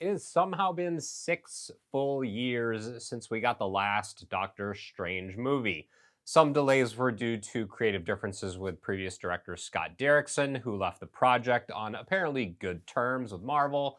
It has somehow been 6 full years since we got the last Doctor Strange movie. Some delays were due to creative differences with previous director Scott Derrickson, who left the project on apparently good terms with Marvel.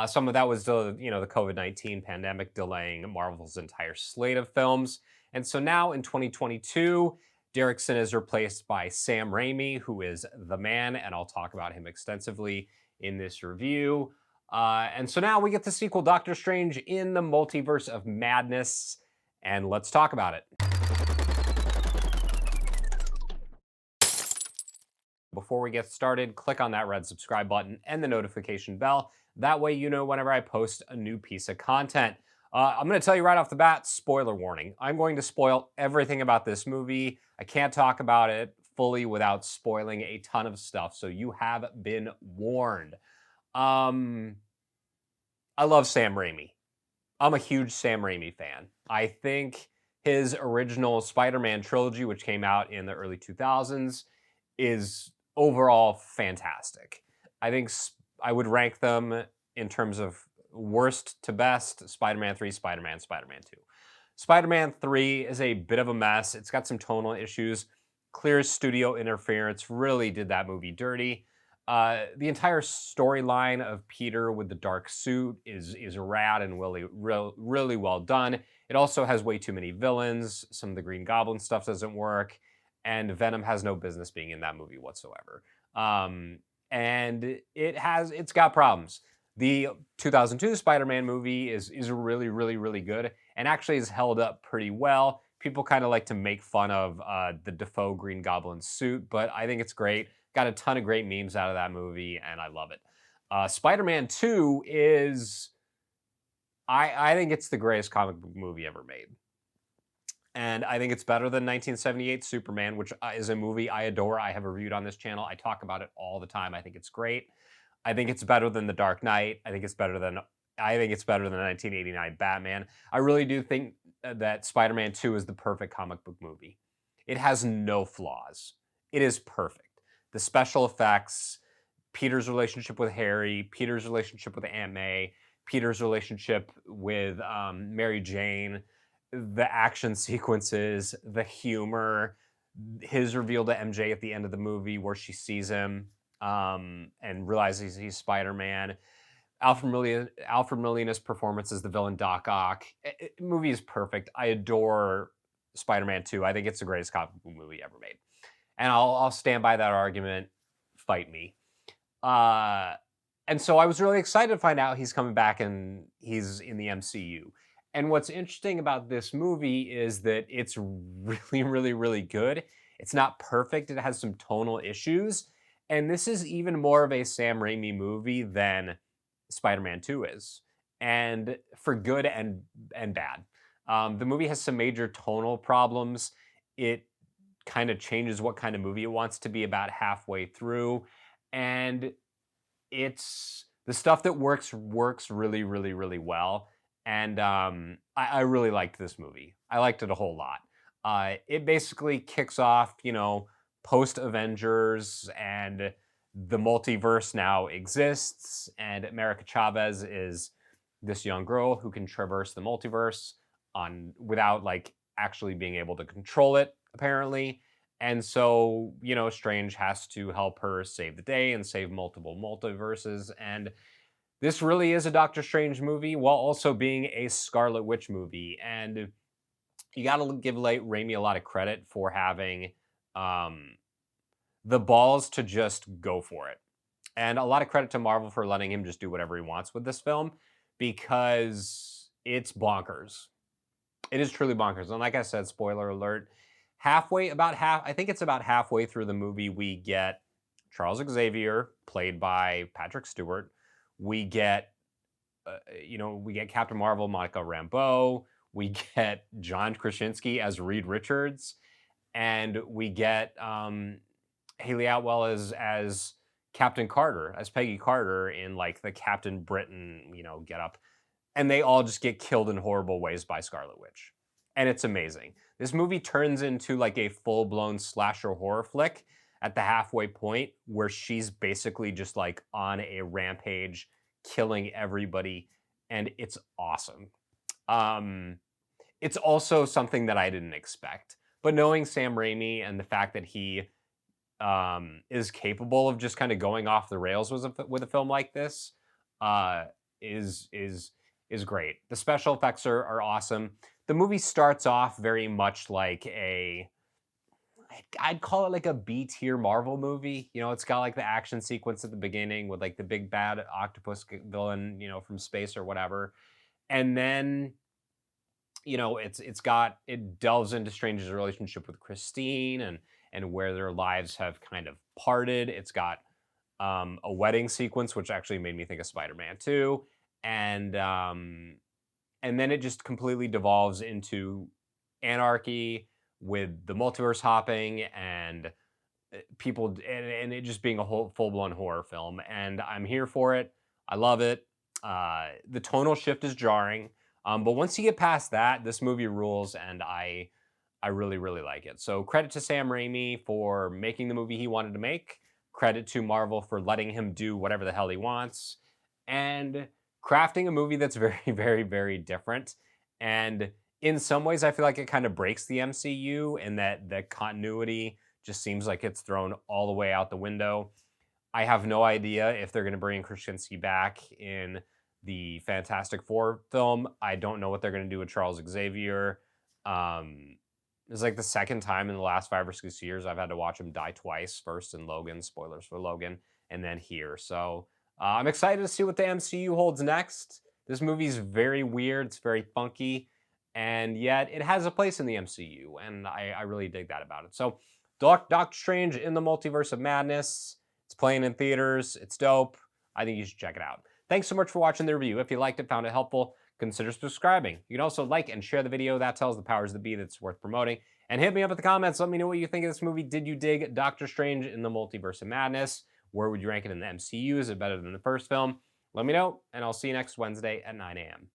Some of that was the COVID-19 pandemic delaying Marvel's entire slate of films. And so now in 2022, Derrickson is replaced by Sam Raimi, who is the man, and I'll talk about him extensively in this review. And so now we get the sequel, Doctor Strange in the Multiverse of Madness, and let's talk about it. Before we get started, click on that red subscribe button and the notification bell. That way you know whenever I post a new piece of content. I'm going to tell you right off the bat, spoiler warning. I'm going to spoil everything about this movie. I can't talk about it fully without spoiling a ton of stuff, so you have been warned. Um, I love Sam Raimi. I'm a huge Sam Raimi fan. I think his original Spider-Man trilogy, which came out in the early 2000s, is overall fantastic. I think I would rank them in terms of worst to best: Spider-Man 3, Spider-Man 2. Spider-Man 3 is a bit of a mess. It's got some tonal issues. Clear studio interference really did that movie dirty. The entire storyline of Peter with the dark suit is rad and really well done. It also has way too many villains. Some of the Green Goblin stuff doesn't work, and Venom has no business being in that movie whatsoever. And it's got problems. The 2002 Spider-Man movie is really good and actually has held up pretty well. People kind of like to make fun of the Defoe Green Goblin suit, but I think it's great. Got a ton of great memes out of that movie, and I love it. Spider-Man 2 is, I think it's the greatest comic book movie ever made. And I think it's better than 1978 Superman, which is a movie I adore. I have reviewed on this channel. I talk about it all the time. I think it's great. I think it's better than The Dark Knight. I think it's better than 1989 Batman. I really do think that Spider-Man 2 is the perfect comic book movie. It has no flaws. It is perfect. The special effects, Peter's relationship with Harry, Peter's relationship with Aunt May, Peter's relationship with Mary Jane, the action sequences, the humor, his reveal to MJ at the end of the movie where she sees him and realizes he's Spider-Man. Alfred Molina's performance as the villain Doc Ock. Movie is perfect. I adore Spider-Man 2. I think it's the greatest comic book movie ever made. And I'll stand by that argument. Fight me. And so I was really excited to find out he's coming back and he's in the MCU. And what's interesting about this movie is that it's really good. It's not perfect. It has some tonal issues. And this is even more of a Sam Raimi movie than Spider-Man 2 is. And for good and bad. The movie has some major tonal problems. It kind of changes what kind of movie it wants to be about halfway through. And it's the stuff that works really well. And I really liked this movie. I liked it a whole lot. It basically kicks off, post Avengers, and the multiverse now exists. And America Chavez is this young girl who can traverse the multiverse without actually being able to control it, apparently. And so, Strange has to help her save the day and save multiple multiverses. And this really is a Doctor Strange movie while also being a Scarlet Witch movie. And you got to give Raimi a lot of credit for having the balls to just go for it. And a lot of credit to Marvel for letting him just do whatever he wants with this film because it's bonkers. It is truly bonkers. And like I said, spoiler alert, I think it's about halfway through the movie, we get Charles Xavier, played by Patrick Stewart. We get, we get Captain Marvel, Monica Rambeau. We get John Krasinski as Reed Richards. And we get Haley Atwell as Captain Carter, as Peggy Carter in the Captain Britain, get up. And they all just get killed in horrible ways by Scarlet Witch. And it's amazing. This movie turns into a full-blown slasher horror flick at the halfway point where she's basically just on a rampage, killing everybody, and it's awesome. Um, it's also something that I didn't expect. But knowing Sam Raimi and the fact that he is capable of just kind of going off the rails with a film like this, uh, is is is great. The special effects are awesome. The movie starts off very much like I'd call it like a B tier Marvel movie. You know, it's got like the action sequence at the beginning with like the big bad octopus villain, you know, from space or whatever, and then you know, it delves into Strange's relationship with Christine and where their lives have kind of parted. It's got a wedding sequence, which actually made me think of Spider-Man 2, and and then it just completely devolves into anarchy with the multiverse hopping and people and it just being a whole full-blown horror film. And I'm here for it. I love it. The tonal shift is jarring, but once you get past that, this movie rules, and I really really like it. So credit to Sam Raimi for making the movie he wanted to make. Credit to Marvel for letting him do whatever the hell he wants, and crafting a movie that's very very very different. And in some ways, I feel like it kind of breaks the MCU in that the continuity just seems like it's thrown all the way out the window. I have no idea if they're going to bring Krasinski back in the Fantastic Four film. I don't know what they're going to do with Charles Xavier. It's like the second time in the last 5 or 6 years I've had to watch him die twice. First in Logan, spoilers for Logan, and then here. So I'm excited to see what the MCU holds next. This movie's very weird. It's very funky, and yet it has a place in the MCU, and I really dig that about it. So Doctor Strange in the Multiverse of Madness. It's playing in theaters. It's dope. I think you should check it out. Thanks so much for watching the review. If you liked it, found it helpful, consider subscribing. You can also like and share the video. That tells the powers that be that it's worth promoting. And hit me up in the comments. Let me know what you think of this movie. Did you dig Doctor Strange in the Multiverse of Madness? Where would you rank it in the MCU? Is it better than the first film? Let me know, and I'll see you next Wednesday at 9 a.m.